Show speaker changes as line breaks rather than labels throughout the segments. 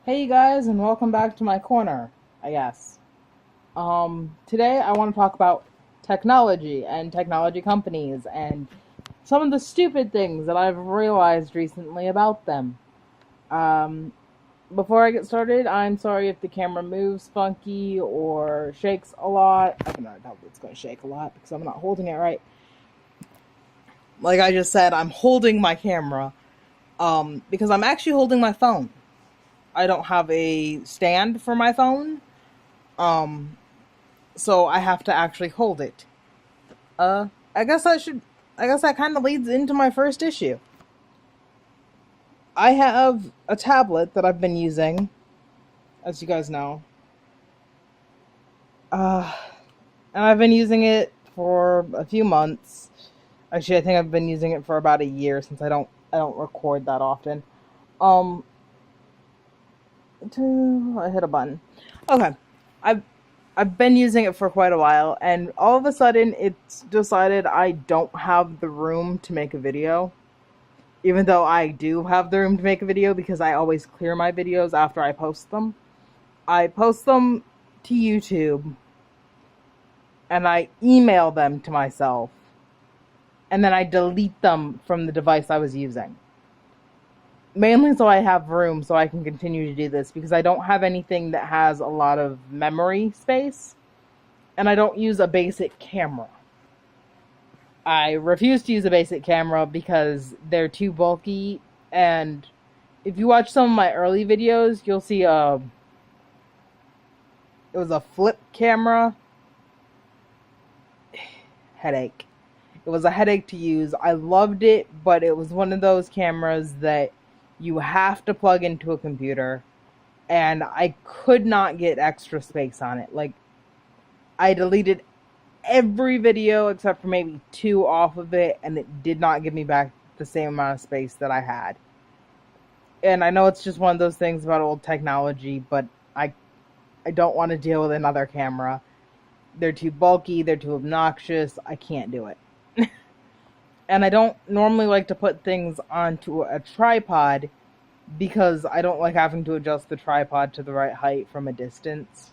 Hey you guys, and welcome back to my corner, I guess. Today I want to talk about technology and technology companies and some of the stupid things that I've realized recently about them. Um, Before I get started, I'm sorry if the camera moves funky or shakes a lot. I can already tell it's going to shake a lot because I'm not holding it right. Like I just said, I'm holding my camera because I'm actually holding my phone. I don't have a stand for my phone. Um, so I have to actually hold it. Uh, I guess I should. I guess that kind of leads into my first issue. I have a tablet that I've been using, as you guys know. Uh, and I've been using it for a few months. Actually, I think I've been using it for about a year since I don't record that often. Um, I hit a button. Okay, I've I've been using it for quite a while, and all of a sudden, it's decided I don't have the room to make a video. Even though I do have the room to make a video because I always clear my videos after I post them. I post them to YouTube and I email them to myself and then I delete them from the device I was using. Mainly so I have room so I can continue to do this because I don't have anything that has a lot of memory space and I don't use a basic camera. I refuse to use a basic camera because they're too bulky, and if you watch some of my early videos, you'll see it was a flip camera. Headache. It was a headache to use. I loved it, but it was one of those cameras that you have to plug into a computer, and I could not get extra space on it. Like, I deleted every video except for maybe two off of it, and it did not give me back the same amount of space that I had. And I know it's just one of those things about old technology, but I I don't want to deal with another camera. They're too bulky, they're too obnoxious. I can't do it. And I don't normally like to put things onto a tripod because I don't like having to adjust the tripod to the right height from a distance.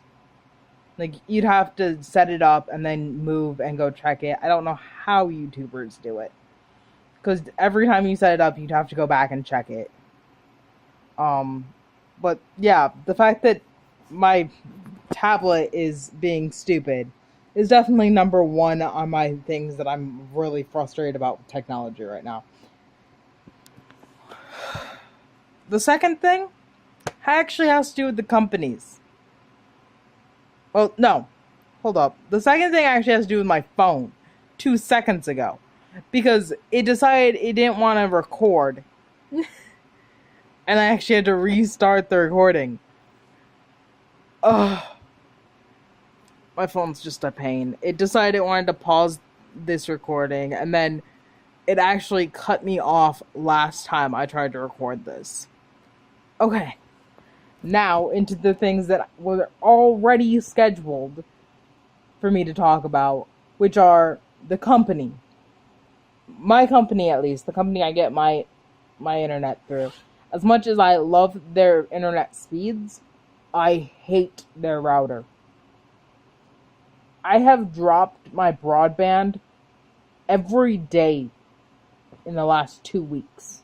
Like, you'd have to set it up and then move and go check it. I don't know how YouTubers do it. Because every time you set it up, you'd have to go back and check it. Um, but yeah, the fact that my tablet is being stupid is definitely number one on my things that I'm really frustrated about with technology right now. The second thing actually has to do with the companies. Well, no, hold up. The second thing actually has to do with my phone 2 seconds ago because it decided it didn't want to record. And I actually had to restart the recording. Ugh. My phone's just a pain. It decided it wanted to pause this recording, and then it actually cut me off last time I tried to record this. Okay, now into the things that were already scheduled for me to talk about, which are the company. My company, at least, the company I get my internet through. As much as I love their internet speeds, I hate their router. I have dropped my broadband every day in the last 2 weeks.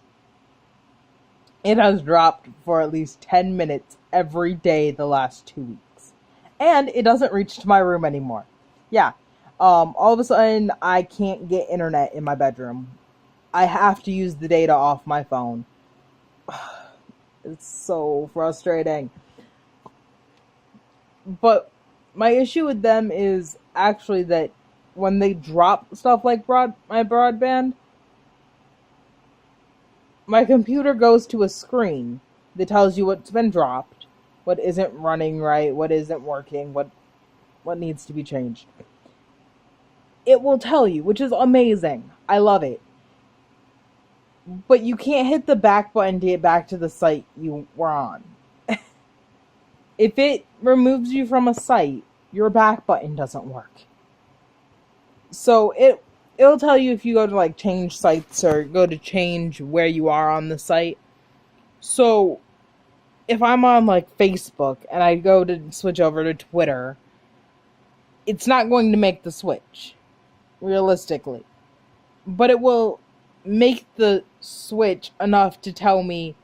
It has dropped for at least 10 minutes every day the last 2 weeks. And it doesn't reach to my room anymore. Yeah. All of a sudden, I can't get internet in my bedroom. I have to use the data off my phone. It's so frustrating. But my issue with them is actually that when they drop stuff like my broadband, my computer goes to a screen that tells you what's been dropped, what isn't running right, what isn't working, what needs to be changed. It will tell you, which is amazing. I love it. But you can't hit the back button to get back to the site you were on. If it removes you from a site, your back button doesn't work. So it'll tell you if you go to like change sites or go to change where you are on the site. So if I'm on like Facebook and I go to switch over to Twitter, it's not going to make the switch, realistically. But it will make the switch enough to tell me,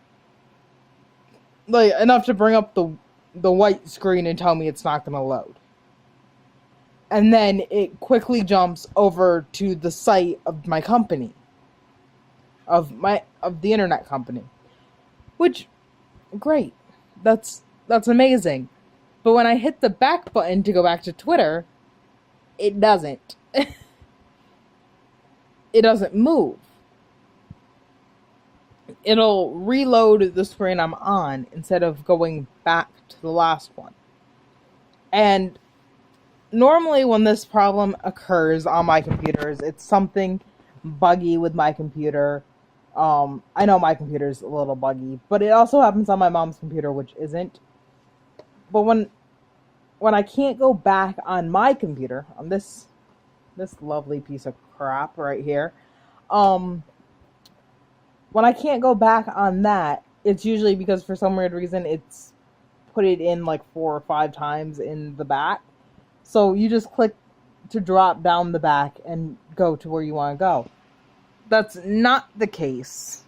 like, enough to bring up the white screen and tell me it's not going to load. And then it quickly jumps over to the site of my company, of the internet company, which, great, that's amazing. But when I hit the back button to go back to Twitter, it doesn't. It doesn't move. It'll reload the screen I'm on instead of going back to the last one. And normally when this problem occurs on my computers, it's something buggy with my computer. I know my computer's a little buggy, but it also happens on my mom's computer, which isn't. But when I can't go back on my computer, on this lovely piece of crap right here, when I can't go back on that, it's usually because for some weird reason it's put it in like 4 or 5 times in the back. So you just click to drop down the back and go to where you want to go. That's not the case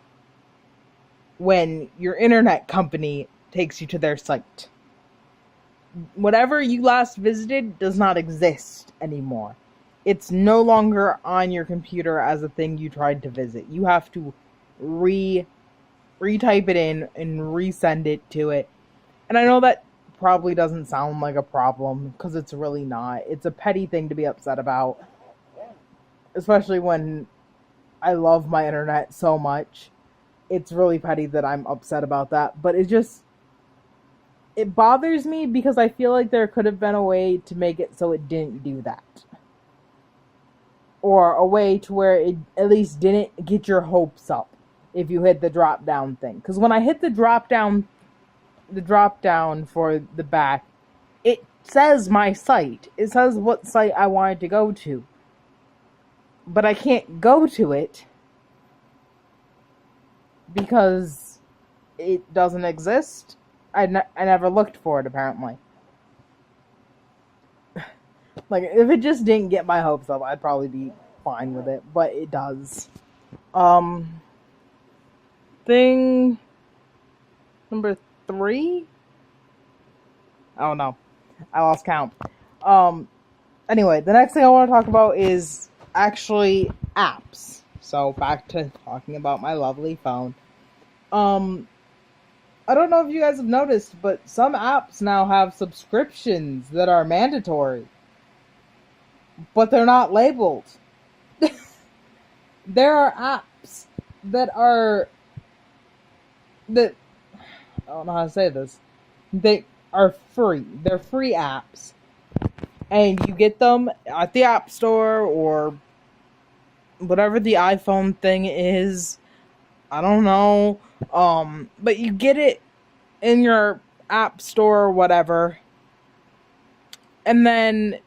when your internet company takes you to their site. Whatever you last visited does not exist anymore. It's no longer on your computer as a thing you tried to visit. You have to retype it in and resend it to it. And I know that probably doesn't sound like a problem, because it's really not. It's a petty thing to be upset about, especially when I love my internet so much. It's really petty that I'm upset about that, but it bothers me because I feel like there could have been a way to make it so it didn't do that. Or a way to where it at least didn't get your hopes up if you hit the drop down thing. Because when I hit the drop down for the back, it says my site. It says what site I wanted to go to. But I can't go to it because it doesn't exist. I never looked for it, apparently. Like, if it just didn't get my hopes up, I'd probably be fine with it, but it does. Thing number 3? Oh no, I lost count. Anyway, the next thing I want to talk about is actually apps. So back to talking about my lovely phone. I don't know if you guys have noticed, but some apps now have subscriptions that are mandatory, but they're not labeled. There are apps that I don't know how to say this. They are free. They're free apps. And you get them at the App Store or whatever the iPhone thing is. I don't know. But you get it in your App Store or whatever. And then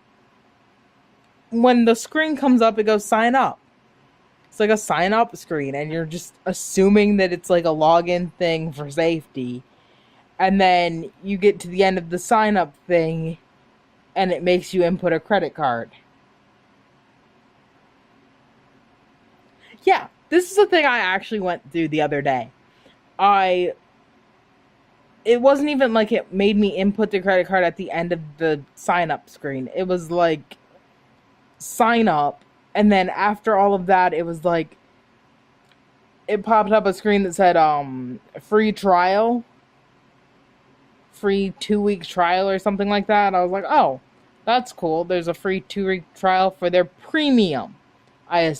when the screen comes up, it goes sign up. It's like a sign up screen, and you're just assuming that it's like a login thing for safety. And then you get to the end of the sign up thing, and it makes you input a credit card. Yeah, this is the thing I actually went through the other day. It wasn't even like it made me input the credit card at the end of the sign up screen. It was like sign up, and then after all of that, it was like it popped up a screen that said free trial, free 2-week trial or something like that. I was like, oh, that's cool. There's a free 2-week trial for their premium. I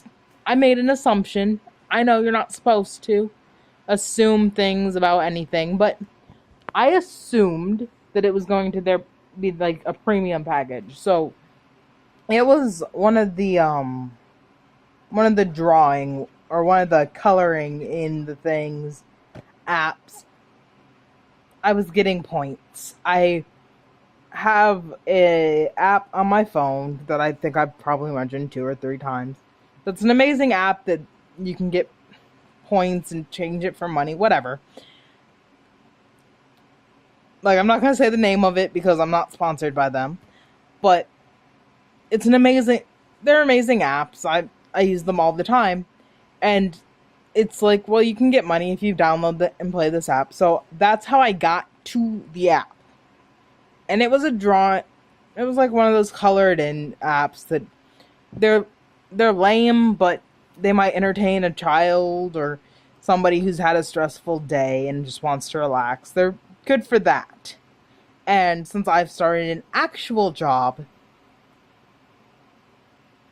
made an assumption. I know you're not supposed to assume things about anything, but I assumed that it was going to be like a premium package. So it was one of the drawing or one of the coloring in the things apps. I was getting points. I have a app on my phone that I think I've probably mentioned 2 or 3 times. That's an amazing app that you can get points and change it for money, whatever. Like, I'm not going to say the name of it because I'm not sponsored by them, but it's an amazing, they're amazing apps. I use them all the time. And it's like, well, you can get money if you download it and play this app. So that's how I got to the app. And it was a draw. It was like one of those colored in apps that they're they're lame, but they might entertain a child or somebody who's had a stressful day and just wants to relax. They're good for that. And since I've started an actual job,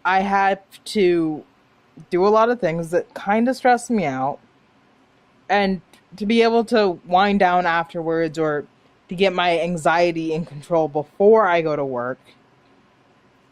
I had to do a lot of things that kind of stress me out. And to be able to wind down afterwards or to get my anxiety in control before I go to work,